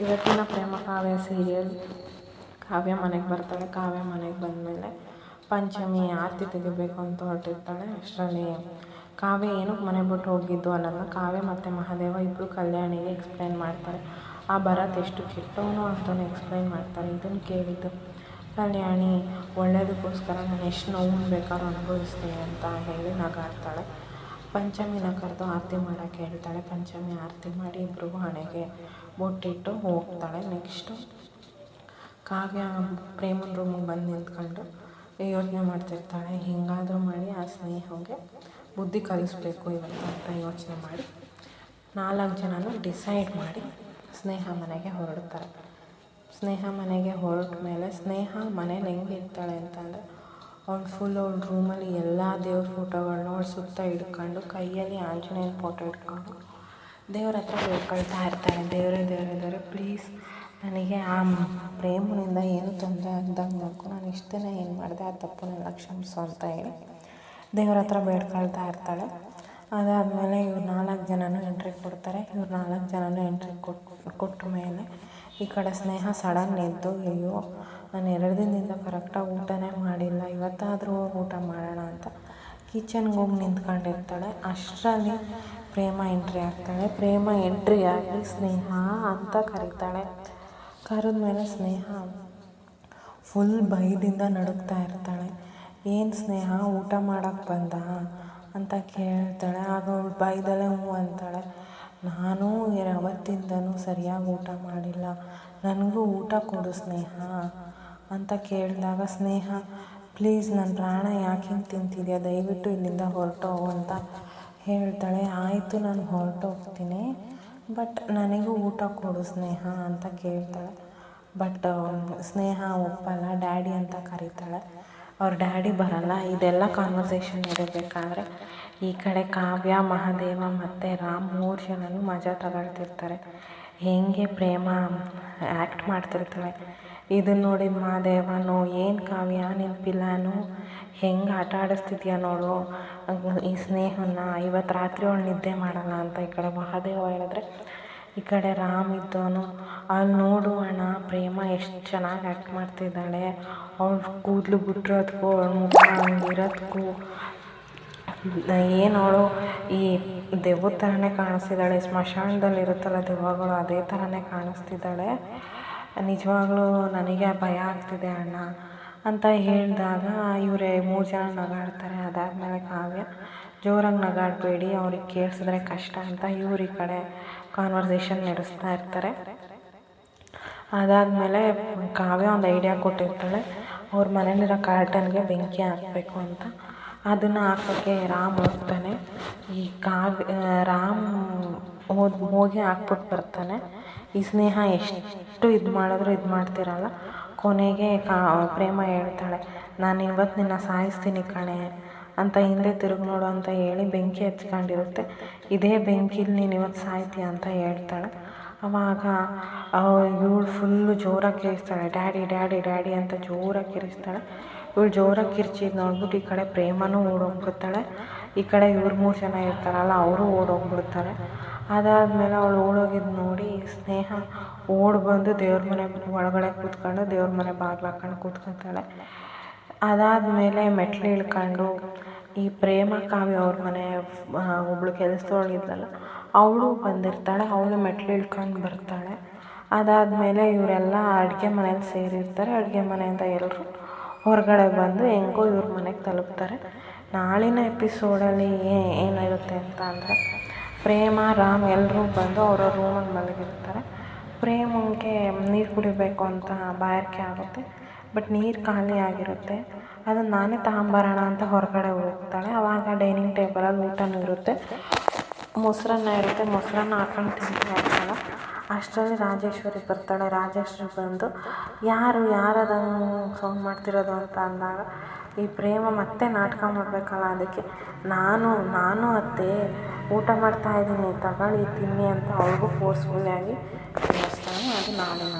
ಇವತ್ತಿನ ಪ್ರೇಮ ಕಾವ್ಯ ಸೀರಿಯಲ್ ಕಾವ್ಯ ಮನೆಗೆ ಬರ್ತಾಳೆ. ಕಾವ್ಯ ಮನೆಗೆ ಬಂದಮೇಲೆ ಪಂಚಮಿ ಆರತಿ ತೆಗಿಬೇಕು ಅಂತ ಹೊರಟಿರ್ತಾಳೆ. ಅಷ್ಟರಲ್ಲಿ ಕಾವ್ಯ ಏನಕ್ಕೆ ಮನೆ ಬಿಟ್ಟು ಹೋಗಿದ್ದು ಅನ್ನೋದನ್ನ ಕಾವ್ಯ ಮತ್ತು ಮಹಾದೇವ ಇಬ್ಬರು ಕಲ್ಯಾಣಿಗೆ ಎಕ್ಸ್ಪ್ಲೈನ್ ಮಾಡ್ತಾರೆ. ಆ ಭರತ್ ಎಷ್ಟು ಕೆಟ್ಟವನು ಅಂತಲೂ ಎಕ್ಸ್ಪ್ಲೈನ್ ಮಾಡ್ತಾರೆ. ಇದನ್ನು ಕೇಳಿದ್ದು ಕಲ್ಯಾಣಿ ಒಳ್ಳೆಯದಕ್ಕೋಸ್ಕರ ನಾನು ಎಷ್ಟು ನೋವು ಬೇಕಾದ್ರೂ ಅನುಭವಿಸ್ತೀನಿ ಅಂತ ಹೇಳಿ ನಗಾಡ್ತಾಳೆ. ಪಂಚಮಿನ ಕರೆದು ಆರತಿ ಮಾಡೋಕ್ಕೆ ಹೇಳ್ತಾಳೆ. ಪಂಚಮಿ ಆರತಿ ಮಾಡಿ ಇಬ್ಬರಿಗೂ ಹಣೆಗೆ ಬೊಟ್ಟಿಟ್ಟು ಹೋಗ್ತಾಳೆ. ನೆಕ್ಸ್ಟು ಕಾವ್ಯ ಪ್ರೇಮನ ರೂಮಿಗೆ ಬಂದು ನಿಂತ್ಕೊಂಡು ಯೋಚನೆ ಮಾಡ್ತಿರ್ತಾಳೆ. ಹಿಂಗಾದರೂ ಮಾಡಿ ಆ ಸ್ನೇಹಗೆ ಬುದ್ಧಿ ಕಲಿಸ್ಬೇಕು ಇವತ್ತು ಅಂತ ಯೋಚನೆ ಮಾಡಿ 4 ಜನನೂ ಡಿಸೈಡ್ ಮಾಡಿ ಸ್ನೇಹ ಮನೆಗೆ ಹೊರಡ್ತಾರೆ. ಸ್ನೇಹ ಮನೆಗೆ ಹೊರಟ ಮೇಲೆ ಸ್ನೇಹ ಮನೇಲಿ ಹೆಂಗಿರ್ತಾಳೆ ಅಂತಂದರೆ ಅವಳು ರೂಮಲ್ಲಿ ಎಲ್ಲ ದೇವ್ರ ಫೋಟೋಗಳನ್ನ ಅವಳು ಸುತ್ತ ಹಿಡ್ಕೊಂಡು ಕೈಯಲ್ಲಿ ಆಂಜನೇಯನ ಫೋಟೋ ಇಟ್ಕೊಂಡು ದೇವ್ರ ಹತ್ರ ಬೇಡ್ಕೊಳ್ತಾ ಇರ್ತಾಳೆ. ದೇವರೇ ಪ್ಲೀಸ್ ನನಗೆ ಆ ಪ್ರೇಮನಿಂದ ಏನು ತೊಂದರೆ ಆಗ್ದಂಗೆ ನೋಡ್ಕೊ, ನಾನು ಇಷ್ಟು ದಿನ ಏನು ಮಾಡಿದೆ ಆ ತಪ್ಪನ್ನೆಲ್ಲ ಕ್ಷಮಿಸು ಅಂತ ಹೇಳಿ ದೇವ್ರ ಹತ್ರ ಬೇಡ್ಕೊಳ್ತಾ ಇರ್ತಾಳೆ. ಅದಾದಮೇಲೆ ಇವ್ರು 4 ಜನನೂ ಎಂಟ್ರಿ ಕೊಡ್ತಾರೆ. ಇವ್ರು 4 ಜನನೂ ಎಂಟ್ರಿ ಕೊಟ್ಟ ಮೇಲೆ ಈ ಕಡೆ ಸ್ನೇಹ ಸಡನ್ ಎದ್ದು ಅಯ್ಯೋ ನಾನು 2 ದಿನದಿಂದ ಕರೆಕ್ಟಾಗಿ ಊಟನೇ ಮಾಡಿಲ್ಲ, ಇವತ್ತಾದರೂ ಊಟ ಮಾಡೋಣ ಅಂತ ಕಿಚನ್ಗೆ ಹೋಗಿ ನಿಂತ್ಕೊಂಡಿರ್ತಾಳೆ. ಅಷ್ಟರಲ್ಲಿ ಪ್ರೇಮ ಎಂಟ್ರಿ ಆಗ್ತಾಳೆ. ಪ್ರೇಮ ಎಂಟ್ರಿ ಆಗಿ ಸ್ನೇಹ ಅಂತ ಕರೀತಾಳೆ. ಕರೆದ್ಮೇಲೆ ಸ್ನೇಹ ಫುಲ್ ಭಯದಿಂದ ನಡುಗ್ತಾ ಇರ್ತಾಳೆ. ಏನು ಸ್ನೇಹ ಊಟ ಮಾಡೋಕ್ಕೆ ಬಂದ ಅಂತ ಕೇಳ್ತಾಳೆ. ಆಗ ಅವಳು ಭಯದಲ್ಲೇ ಹ್ಞೂ ಅಂತಾಳೆ. ನಾನು ಅವತ್ತಿಂದನೂ ಸರಿಯಾಗಿ ಊಟ ಮಾಡಿಲ್ಲ, ನನಗೂ ಊಟ ಕೊಡು ಸ್ನೇಹ ಅಂತ ಕೇಳಿದಾಗ ಸ್ನೇಹ ಪ್ಲೀಸ್ ನನ್ನ ಪ್ರಾಣ ಯಾಕೆ ಹಿಂಗೆ ತಿಂತಿದ್ಯಾ, ದಯವಿಟ್ಟು ಇಲ್ಲಿಂದ ಹೊರಟೋಗು ಅಂತ ಹೇಳ್ತಾಳೆ. ಆಯಿತು ನಾನು ಹೊರಟೋಗ್ತೀನಿ, ಬಟ್ ನನಗೂ ಊಟ ಕೊಡು ಸ್ನೇಹ ಅಂತ ಕೇಳ್ತಾಳೆ. ಬಟ್ ಸ್ನೇಹ ಒಪ್ಪಲ್ಲ, ಡ್ಯಾಡಿ ಅಂತ ಕರೀತಾಳೆ. ಅವ್ರ ಡ್ಯಾಡಿ ಬರಲ್ಲ. ಇದೆಲ್ಲ ಕಾನ್ವರ್ಸೇಷನ್ ಇರಬೇಕಾದ್ರೆ ಈ ಕಡೆ ಕಾವ್ಯ, ಮಹಾದೇವ ಮತ್ತು ರಾಮ್ 3 ಜನನೂ ಮಜಾ ತಗೊಳ್ತಿರ್ತಾರೆ. ಹೇಗೆ ಪ್ರೇಮ ಆ್ಯಕ್ಟ್ ಮಾಡ್ತಿರ್ತಾಳೆ ಇದನ್ನು ನೋಡಿ ಮಹಾದೇವನು ಏನು ಕಾವ್ಯ ನಿನ್ನ ಪಿಲ್ಲಾನು ಹೆಂಗೆ ಆಟ ಆಡಿಸ್ತಿದ್ಯಾ ನೋಡು ಈ ಸ್ನೇಹನ, ಇವತ್ತು ರಾತ್ರಿ ಅವಳು ನಿದ್ದೆ ಮಾಡಲ್ಲ ಅಂತ ಈ ಕಡೆ ಮಹಾದೇವ ಹೇಳಿದ್ರೆ ಈ ಕಡೆ ರಾಮ್ ಇದ್ದವನು ಅಲ್ಲಿ ನೋಡು ಅಣ್ಣ ಪ್ರೇಮ ಎಷ್ಟು ಚೆನ್ನಾಗಿ ಆ್ಯಕ್ಟ್ ಮಾಡ್ತಿದ್ದಾಳೆ, ಅವಳು ಕೂದಲು ಬಿಟ್ಟಿರೋದಕ್ಕೂ ಅವಳ ಮುಖ ಹಂಗಿರೋದಕ್ಕೂ ಏನು ಅವಳು ಈ ದೆವ್ವದ ಥರನೇ ಕಾಣಿಸ್ತಿದ್ದಾಳೆ, ಸ್ಮಶಾನದಲ್ಲಿ ಇರುತ್ತಲ್ಲ ದೆವ್ವಗಳು ಅದೇ ಥರನೇ ಕಾಣಿಸ್ತಿದ್ದಾಳೆ, ನಿಜವಾಗ್ಲೂ ನನಗೆ ಭಯ ಆಗ್ತಿದೆ ಅಣ್ಣ ಅಂತ ಹೇಳಿದಾಗ ಇವರೇ 3 ಜನ ನಗಾಡ್ತಾರೆ. ಅದಾದಮೇಲೆ ಕಾವ್ಯ ಜೋರಾಗಿ ನಗಾಡಬೇಡಿ, ಅವ್ರಿಗೆ ಕೇಳಿಸಿದ್ರೆ ಕಷ್ಟ ಅಂತ ಇವ್ರು ಈ ಕಡೆ ಕಾನ್ವರ್ಸೇಷನ್ ನಡೆಸ್ತಾ ಇರ್ತಾರೆ. ಅದಾದಮೇಲೆ ಕಾವ್ಯ ಒಂದು ಐಡಿಯಾ ಕೊಟ್ಟಿರ್ತಾಳೆ. ಅವ್ರ ಮನೇಲಿರೋ ಕಾರ್ಟನ್ಗೆ ಬೆಂಕಿ ಹಾಕಬೇಕು ಅಂತ. ಅದನ್ನು ಹಾಕೋಕ್ಕೆ ರಾಮ್ ಹೋಗ್ತಾನೆ. ಈ ರಾಮ್ ಹೋಗಿ ಹಾಕ್ಬಿಟ್ಟು ಬರ್ತಾನೆ. ಈ ಸ್ನೇಹ ಎಷ್ಟು ಇದು ಮಾಡ್ತಿರಲ್ಲ. ಕೊನೆಗೆ ಪ್ರೇಮ ಹೇಳ್ತಾಳೆ ನಾನು ಇವತ್ತು ನಿನ್ನ ಸಾಯಿಸ್ತೀನಿ ಕಣೆ ಅಂತ ಹಿಂದೆ ತಿರುಗಿ ನೋಡು ಅಂತ ಹೇಳಿ ಬೆಂಕಿ ಹಚ್ಕೊಂಡಿರುತ್ತೆ. ಇದೇ ಬೆಂಕಿಲಿ ನೀನು ಇವತ್ತು ಸಾಯ್ತೀಯ ಅಂತ ಹೇಳ್ತಾಳೆ. ಆವಾಗ ಇವಳು ಫುಲ್ಲು ಜೋರಾಗಿ ಕಿರಿಸ್ತಾಳೆ. ಡ್ಯಾಡಿ ಅಂತ ಜೋರಾಗಿ ಕಿರಿಸ್ತಾಳೆ. ಇವಳು ಜೋರಾಗಿ ಕಿರ್ಚಿದ್ದು ನೋಡ್ಬಿಟ್ಟು ಈ ಕಡೆ ಪ್ರೇಮನೂ ಓಡೋಗ್ಬಿಡ್ತಾಳೆ. ಈ ಕಡೆ ಇವ್ರು 3 ಜನ ಇರ್ತಾರಲ್ಲ ಅವರು ಓಡೋಗ್ಬಿಡ್ತಾರೆ. ಅದಾದಮೇಲೆ ಅವಳು ಓಡೋಗಿದ್ದು ನೋಡಿ ಸ್ನೇಹ ಬಂದು ದೇವ್ರ ಮನೆ ಒಳಗಡೆ ಕೂತ್ಕೊಂಡು ದೇವ್ರ ಮನೆ ಬಾಗಿಲು ಹಾಕೊಂಡು ಕೂತ್ಕೊತಾಳೆ. ಅದಾದಮೇಲೆ ಮೆಟ್ಲು ಇಳ್ಕೊಂಡು ಈ ಪ್ರೇಮ ಕಾವ್ಯ ಅವ್ರ ಮನೆ ಒಬ್ಳು ಕೆಲಸದೊಳಗಿದ್ಲಲ್ಲ ಅವಳು ಬಂದಿರ್ತಾಳೆ. ಅವಳು ಮೆಟ್ಲು ಇಳ್ಕೊಂಡು ಬರ್ತಾಳೆ. ಅದಾದಮೇಲೆ ಇವರೆಲ್ಲ ಅಡುಗೆ ಮನೇಲಿ ಸೇರಿರ್ತಾರೆ. ಅಡುಗೆ ಮನೆಯಿಂದ ಎಲ್ಲರೂ ಹೊರಗಡೆ ಬಂದು ಹೆಂಗೋ ಇವ್ರ ಮನೆಗೆ ತಲುಪ್ತಾರೆ. ನಾಳಿನ ಎಪಿಸೋಡಲ್ಲಿ ಏನಿರುತ್ತೆ ಅಂತ ಅಂದರೆ ಪ್ರೇಮ ರಾಮ್ ಎಲ್ಲರೂ ಬಂದು ಅವರ ರೂಮಲ್ಲಿ ಮಲಗಿರ್ತಾರೆ. ಪ್ರೇಮಂಗೆ ನೀರು ಕುಡಿಬೇಕು ಅಂತ ಬಾಯಾರಿಕೆ ಆಗುತ್ತೆ. ಬಟ್ ನೀರು ಖಾಲಿ ಆಗಿರುತ್ತೆ. ಅದನ್ನು ನಾನೇ ತಗೊಂಬರೋಣ ಅಂತ ಹೊರಗಡೆ ಹೋಗ್ತಾಳೆ. ಆವಾಗ ಡೈನಿಂಗ್ ಟೇಬಲಲ್ಲಿ ಊಟನೂ ಇರುತ್ತೆ, ಮೊಸರನ್ನ ಇರುತ್ತೆ. ಮೊಸರನ್ನ ಹಾಕೊಂಡು ತಿಂತಾ ಇರ್ತಾಳೆ. ಅಷ್ಟರಲ್ಲಿ ರಾಜೇಶ್ವರಿ ಬರ್ತಾಳೆ. ರಾಜೇಶ್ವರಿ ಬಂದು ಯಾರದಂಗೆ ಸೌಂಡ್ ಮಾಡ್ತಿರೋದು ಅಂತ ಅಂದಾಗ ಈ ಪ್ರೇಮ ಮತ್ತೆ ನಾಟಕ ಮಾಡಬೇಕಲ್ಲ, ಅದಕ್ಕೆ ನಾನು ಅತ್ತೆ ಊಟ ಮಾಡ್ತಾಯಿದ್ದೀನಿ ತಗೊಳ್ಳಿ ತಿನ್ನಿ ಅಂತ ಅವ್ಳಿಗೂ ಫೋರ್ಸ್ಫುಲ್ಲಾಗಿ ತಿನ್ನಿಸ್ತಾಳೆ. ಅದು ನಾಳಿನ